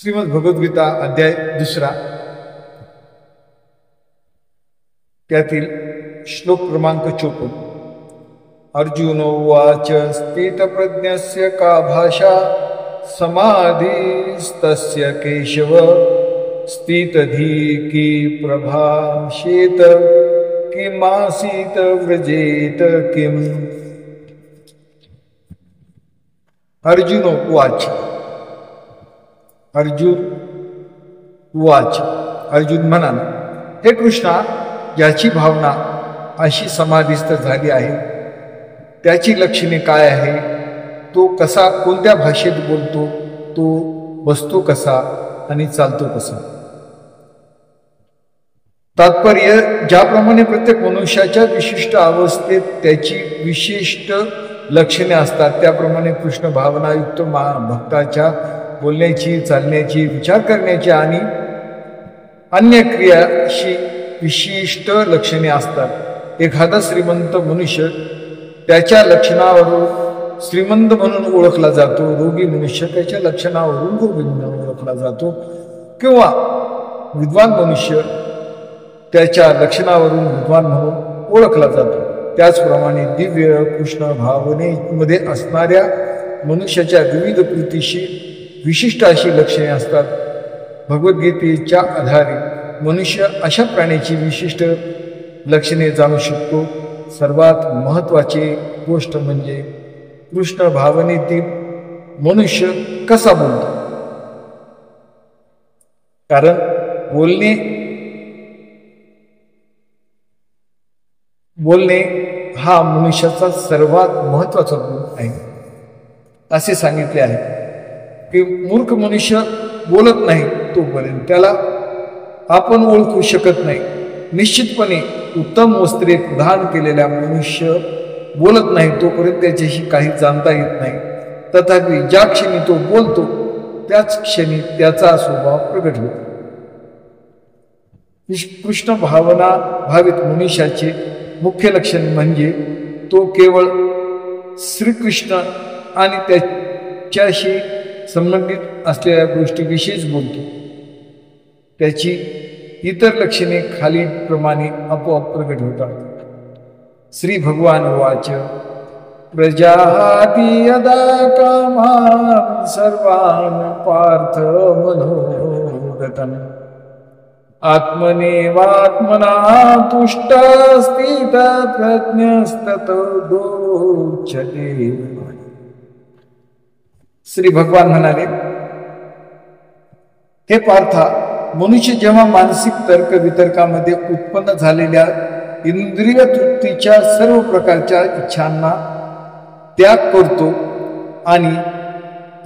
श्रीमद भगवद्गीता अध्याय 2 त्यातील श्लोक क्रमांक 54। अर्जुन उवाच स्थितप्रज्ञस्य का भाषा समाधिस्तस्य केशव स्थितधी की प्रभाषेत किमासीत व्रजेत किम। अर्जुन उवाच अर्जुन म्हणाला, हे कृष्णा, ज्याची भावना अशी समाधीस्थ झाली आहे त्याची लक्षणे काय आहे? तो कसा, कोणत्या भाषेत बोलतो, तो बसतो कसा आणि चालतो कसा? तात्पर्य, ज्याप्रमाणे प्रत्येक मनुष्याच्या विशिष्ट अवस्थेत त्याची विशिष्ट लक्षणे असतात त्याप्रमाणे कृष्ण भावनायुक्त भक्ताच्या बोलण्याची, चालण्याची, विचार करण्याची आणि अन्य क्रियाशी विशिष्ट लक्षणे असतात। एखादा श्रीमंत मनुष्य त्याच्या लक्षणावरून श्रीमंत म्हणून ओळखला जातो, रोगी मनुष्य त्याच्या लक्षणावरून रोगी म्हणून ओळखला जातो, किंवा विद्वान मनुष्य त्याच्या लक्षणावरून विद्वान म्हणून ओळखला जातो। त्याचप्रमाणे दिव्य कृष्ण भावनेमध्ये असणाऱ्या मनुष्याच्या विविध कृतीशी विशिष्ट अशी लक्षणे असतात। भगवद्गीतेच्या आधारे मनुष्य अशा प्राण्याची विशिष्ट लक्षणे जाणू शकतो। सर्वात महत्त्वाची गोष्ट म्हणजे कृष्ण भावनेतील मनुष्य कसा बोलतो, कारण बोलणे हा मनुष्याचा सर्वात महत्त्वाचा गुण आहे। असे सांगितले आहे की मूर्ख मनुष्य बोलत नाही तोपर्यंत त्याला आपण ओळखू शकत नाही। निश्चितपणे उत्तम वस्त्रे प्रदान केलेला मनुष्य बोलत नाही तोपर्यंत त्याच्याशी काही जाणता येत नाही। तथापि ज्या क्षणी तो बोलतो त्याच क्षणी त्याचा स्वभाव प्रगट होतो। कृष्ण भावना भावित मनुष्याचे मुख्य लक्षण म्हणजे तो केवळ श्रीकृष्ण आणि त्याच्याशी संबंधित असलेल्या गोष्टीविषयीच बोलतो। त्याची इतर लक्षणे खालीलप्रमाणे आपोआप प्रगट होतात। श्री भगवान उवाच प्रजाहाती यदा कामान् सर्वान् पार्थ मनोगतम् आत्मनेवात्मना तुष्ट स्थित प्रज्ञस्ततो दोच्यते। श्री भगवान म्हणाले, हे पार्था, मनुष्य जेव्हा मानसिक तर्क वितर्कामध्ये उत्पन्न झालेल्या इंद्रिय तृप्तीच्या सर्व प्रकारच्या इच्छांना त्याग करतो आणि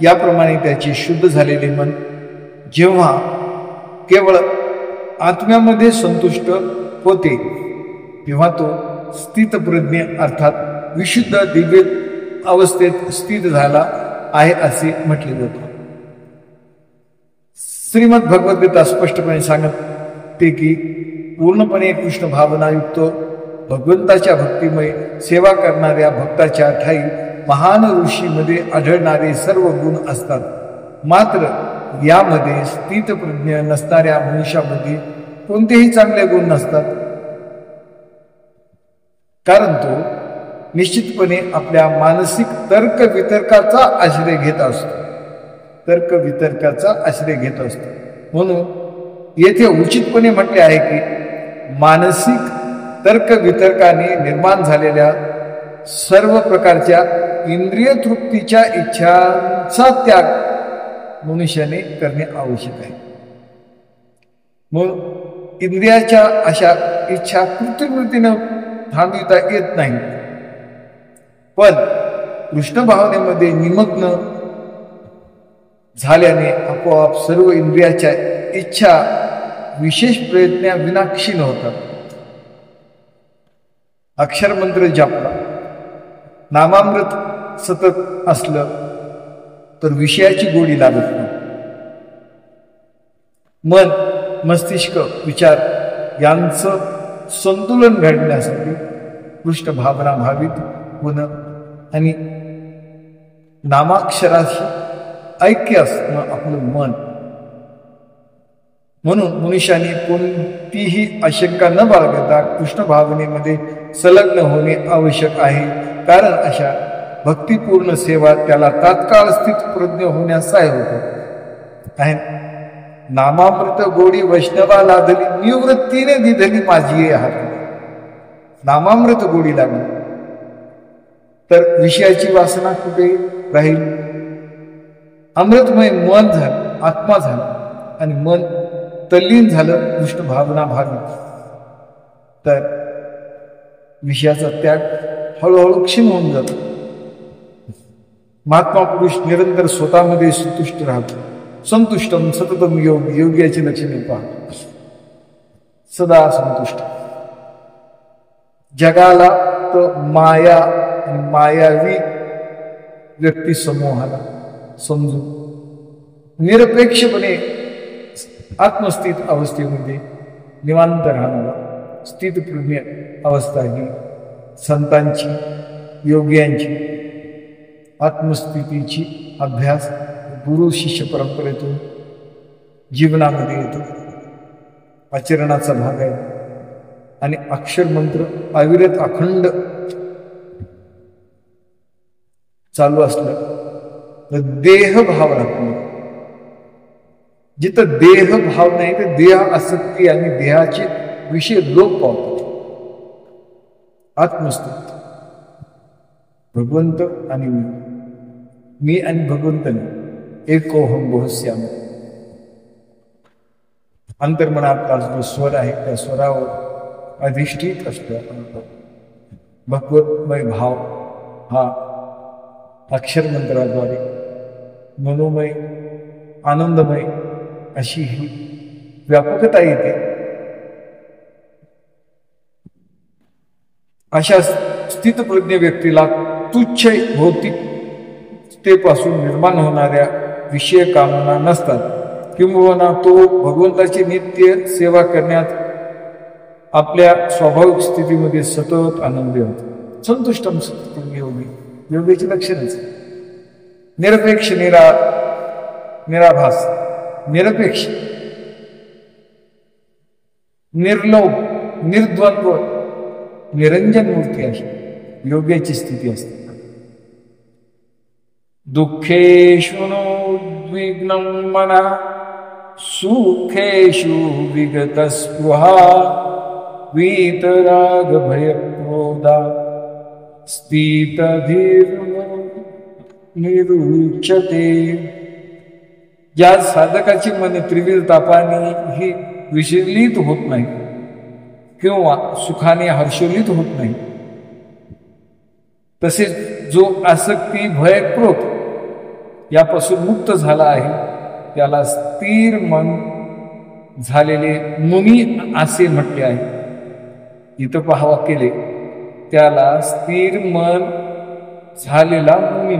याप्रमाणे त्याचे शुद्ध झालेले मन जेव्हा केवळ आत्म्यामध्ये संतुष्ट होते तेव्हा तो स्थितप्रज्ञ अर्थात विशुद्ध दिव्य अवस्थेत स्थित झाला आहे असे म्हटले जाते। श्रीमद भगवद्गीता स्पष्टपणे सांगते की पूर्णपणे कृष्ण भावनायुक्त भगवंताच्या भक्तिमय सेवा करणाऱ्या भक्ताच्या ठाई महान ऋषीमध्ये आढळणारे सर्व गुण असतात। मात्र यामध्ये स्थितप्रज्ञ नसणाऱ्या मनुष्यामध्ये कोणतेही चांगले गुण नसतात, कारण तो निश्चितपणे आपल्या मानसिक तर्क वितर्काचा आश्रय घेत असतो। म्हणून येथे उचितपणे म्हटले आहे की मानसिक तर्क वितर्काने निर्माण झालेल्या सर्व प्रकारच्या इंद्रिय तृप्तीच्या इच्छांचा त्याग मनुष्याने करणे आवश्यक आहे। मग इंद्रियाच्या अशा इच्छा कृत्रिमतेने थांबविता येत नाही, पण कृष्ण भावनेमध्ये निमग्न झाल्याने आपोआप सर्व इंद्रियाच्या इच्छा विशेष प्रयत्नाविना क्षीण होतात। अक्षरमंत्र जपला, नामामृत सतत असलं तर विषयाची गोडी लागत नाही। मन, मस्तिष्क, विचार यांचं संतुलन घडण्यासाठी कृष्ण भावना भावित होणं आणि नामाक्षराशी ऐक्य असणं आपलं मन म्हणून मनुष्याने कोणतीही आशंका न बाळगता कृष्ण भावनेमध्ये संलग्न होणे आवश्यक आहे, कारण अशा भक्तिपूर्ण सेवा त्याला तात्काळ स्थितप्रज्ञ होण्यास सहाय्य होतो आहे. नामामृत गोडी वैष्णवा लादली, निवृत्तीने दिधली माझी हात. नामामृत गोडी लागली तर विषयाची वासना कुठे राहील? अमृतमय मन झालं, आत्मा झाला आणि मन तल्लीन झालं कृष्ण भावना भावी, तर विषयाचा त्याग हळूहळू क्षीण होऊन जातो. महात्मा पुरुष निरंतर स्वतःमध्ये संतुष्ट राहतो. संतुष्टम सततम योग, योग्याची लक्षणे पहा. सदा संतुष्ट. जगाला तर माया आणि मायावी व्यक्ती समूहाला समजून निरपेक्षपणे आत्मस्थित अवस्थेमध्ये निवांत राहणारा स्थितप्रज्ञ अवस्था ही संतांची, योग्यांची आत्मस्थितीची अभ्यास गुरु शिष्य परंपरेतून जीवनामध्ये येतो, आचरणाचा भाग आहे. आणि अक्षर मंत्र अविरत अखंड चालू असलं तर देहभाव राहत नाही. जिथं देहभाव नाही ते देह आसक्ती आणि देहाचे विषय लोप पावतात. आत्मस्थित भगवंत आणि मी आणि भगवंत नाही, एकोहम बहुश्याम. अंतर्मनातला जो स्वर आहे त्या स्वरावर अधिष्ठित असतो. भगवतमय भाव हा अक्षर मंत्राद्वारे मनोमय, आनंदमय अशी ही व्यापकता येते. अशा स्थितप्रज्ञ व्यक्तीला तुच्छ भौतिकतेपासून निर्माण होणाऱ्या विषय कामना नसतात, किंबहुना तो भगवंताची नित्य सेवा करण्यात आपल्या स्वाभाविक स्थितीमध्ये सतत आनंदी होतो. संतुष्टम सततम योगी, योगीचे लक्षणच निरपेक्ष, निराभास, निरपेक्ष, निर्लोभ, निर्द्वंद्व, निरंजन मूर्ती अशी योग्याची स्थिती असते. दुःखेषु नोद्विग्नं मनः, सुखेषु विगतस्पृहा, वीतराग भयक्रोधा, स्थितधीर् निरुच्यते. ज्या साधकाची मन त्रिविध तापाने ही विचलित होत नाही किंवा सुखाने हर्षोलित होत नाही, तसेच जो आसक्ती, भय, क्रोध यापासून मुक्त झाला आहे त्याला स्थिर मन झालेले मुनी असे म्हटले आहे. इथं पहावा केले त्याला स्थिर मन झालेला मुनी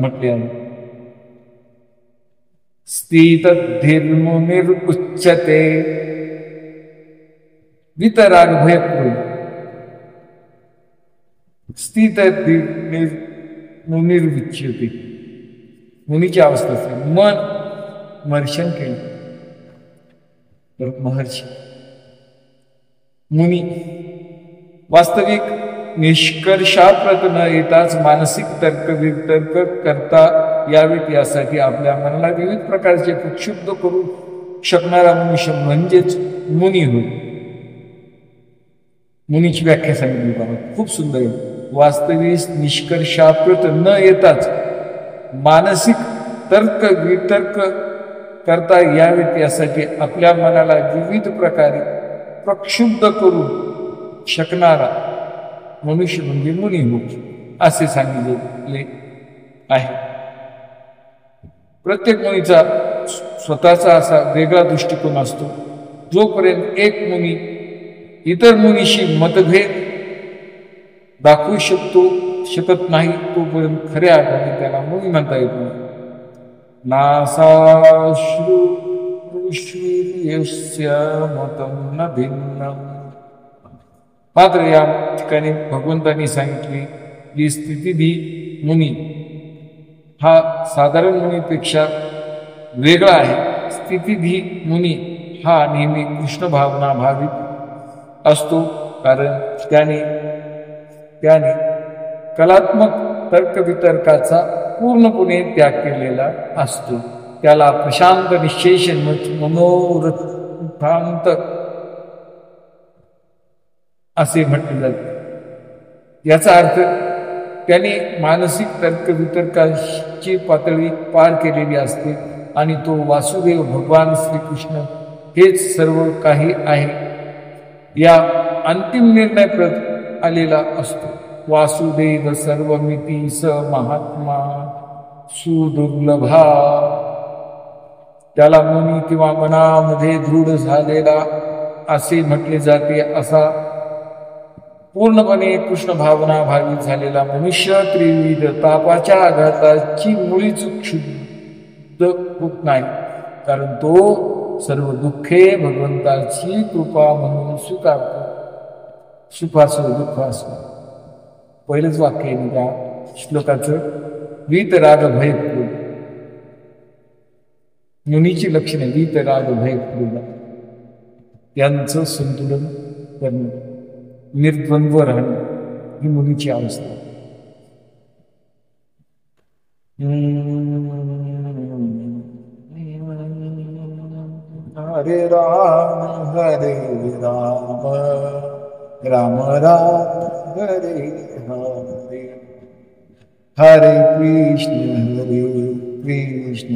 म्हटले आहे. स्थित धीर्मुनिर उच्यते, वितराग भयक्रोध. स्थित मुनिर्विच्यते, मुनीची अवस्था असते. मन मर्शन केलं तर महर्षी मुनी. वास्तविक निष्कर्षाप्रत न येताच मानसिक तर्क वितर्क करता यावेत यासाठी आपल्या मनाला विविध प्रकारचे प्रक्षुब्ध करू शकणारा मनुष्य म्हणजेच मुनी होय. मुनीची व्याख्या सांगितली बाबा, खूप सुंदर आहे. वास्तविक निष्कर्षाप्रत न येताच मानसिक तर्क वितर्क करता यावेत यासाठी आपल्या मनाला विविध प्रकारे प्रक्षुब्ध करू शकणारा मनुष्य म्हणजे मुनी होय असे सांगितले आहे. प्रत्येक मुनीचा स्वतःचा असा वेगळा दृष्टिकोन असतो. जोपर्यंत एक मुनी इतर मुनीशी मतभेद दाखवू शकत नाही तोपर्यंत खऱ्या अर्थाने त्याला मुनी म्हणता येत नाही. नासाश्रुष्वीर्यस्य मतं न भिन्नम्. मात्र या ठिकाणी भगवंतांनी सांगितली की स्थितिधी मुनी हा साधारण मुनीपेक्षा वेगळा आहे. स्थितिधी मुनी हा नेहमी कृष्ण भावना भावित असतो, कारण त्याने कलात्मक तर्कवितर्काचा पूर्णपणे त्याग केलेला असतो. त्याला प्रशांत निश्चेषण मनोरथांत असे म्हटले जाते. याचा अर्थ त्याने मानसिक तर्कवितर्काची पातळी पार केलेली असते आणि तो वासुदेव भगवान श्रीकृष्ण हेच सर्व काही आहे या अंतिम निर्णय आलेला असतो. वासुदेव सर्वमिती स महात्मा सुदुर्लभा. त्याला मनी किंवा मनामध्ये दृढ झालेला असे म्हटले जाते. असा पूर्णपणे कृष्ण भावना भावित झालेला मनुष्य त्रिविध तापाच्या आघाताची मुळीच क्षुब्ध होत नाही, कारण तो सर्व दुःखे भगवंताची कृपा म्हणून स्वीकारतो. सुखासो दुःखासो. पहिलंच वाक्य आहे त्या श्लोकाचं. वीतराग भय क्रोध. मुनीची लक्षणे वीतराग भय क्रोध यांचं संतुलन करणं, निर्द्वंद्व राहणं ही मुनीची अवस्था. हरे राम राम राम हरे हरे, हरे कृष्ण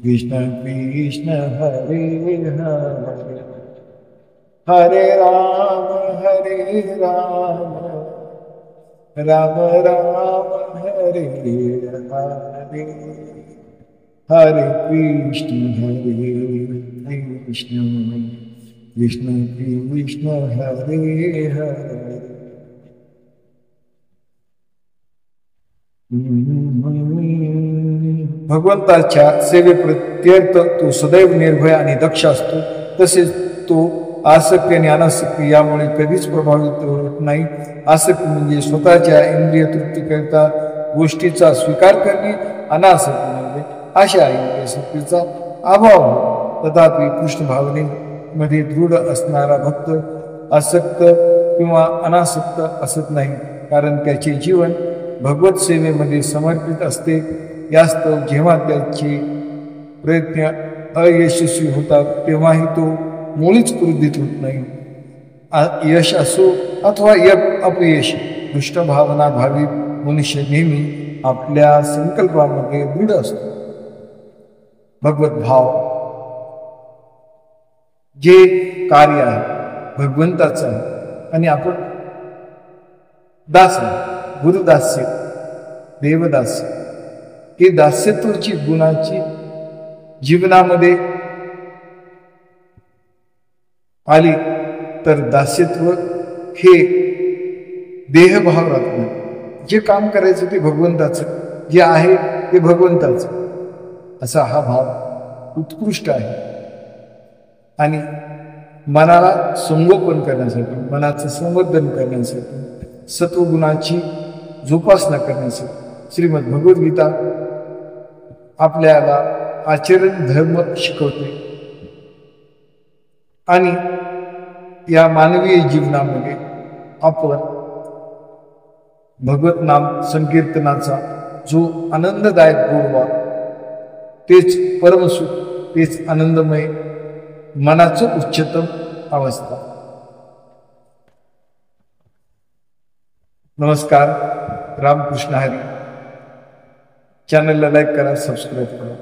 कृष्ण कृष्ण हरे हरे, हरे राम राम राम हरे हरे, हरे कृष्ण कृष्ण कृष्ण हरे हरे. भगवंताच्या सेवेप्रत्यर्थ तो सदैव निर्भय आणि दक्ष असतो. तसेच तो आसक्ती आणि अनासक्ती यामुळे कधीच प्रभावित होत नाही. आसक्ती म्हणजे स्वतःच्या इंद्रिय तृप्तीकरिता गोष्टीचा स्वीकार करणे, अनासक्ती म्हणजे अशा इंद्रिय शक्तीचा अभाव. तथापि कृष्ण भावनेमध्ये दृढ असणारा भक्त आसक्त किंवा अनासक्त असत नाही, कारण त्याचे जीवन भगवत सेवेमध्ये समर्पित असते. यास्तव जेव्हा त्याचे प्रयत्न अयशस्वी होतात तेव्हाही तो मुळीच क्रोधित होत नाही. यश असो अथवा अपयश, कृष्ण भावना भावी मनुष्य नेहमी आपल्या संकल्पामध्ये दृढ असतो. भगवत भाव जे कार्य आहे भगवंताचं आहे आणि आपण दास आहे. गुरुदास्य, देवदास्य हे दास्यत्वाची गुणाची जीवनामध्ये आली तर दास्यत्व हे देहभाव राहत नाही. जे काम करायचं ते भगवंताचं, जे आहे ते भगवंताचं, असा हा भाव उत्कृष्ट आहे. आणि मनाला संगोपन करण्यासाठी, मनाचं संवर्धन करण्यासाठी, सत्वगुणाची जोपासना करण्यासाठी श्रीमद भगवद्गीता आपल्याला आचरण धर्म शिकवते. आणि या मानवीय जीवनामध्ये आपण भगवत नाम संकीर्तनाचा जो आनंददायक गोडवा, तेच परमसुख, तेच आनंदमय मनाचं उच्चतम अवस्था. नमस्कार. रामकृष्ण हरी. चॅनलला लाईक करा, सबस्क्राईब करा.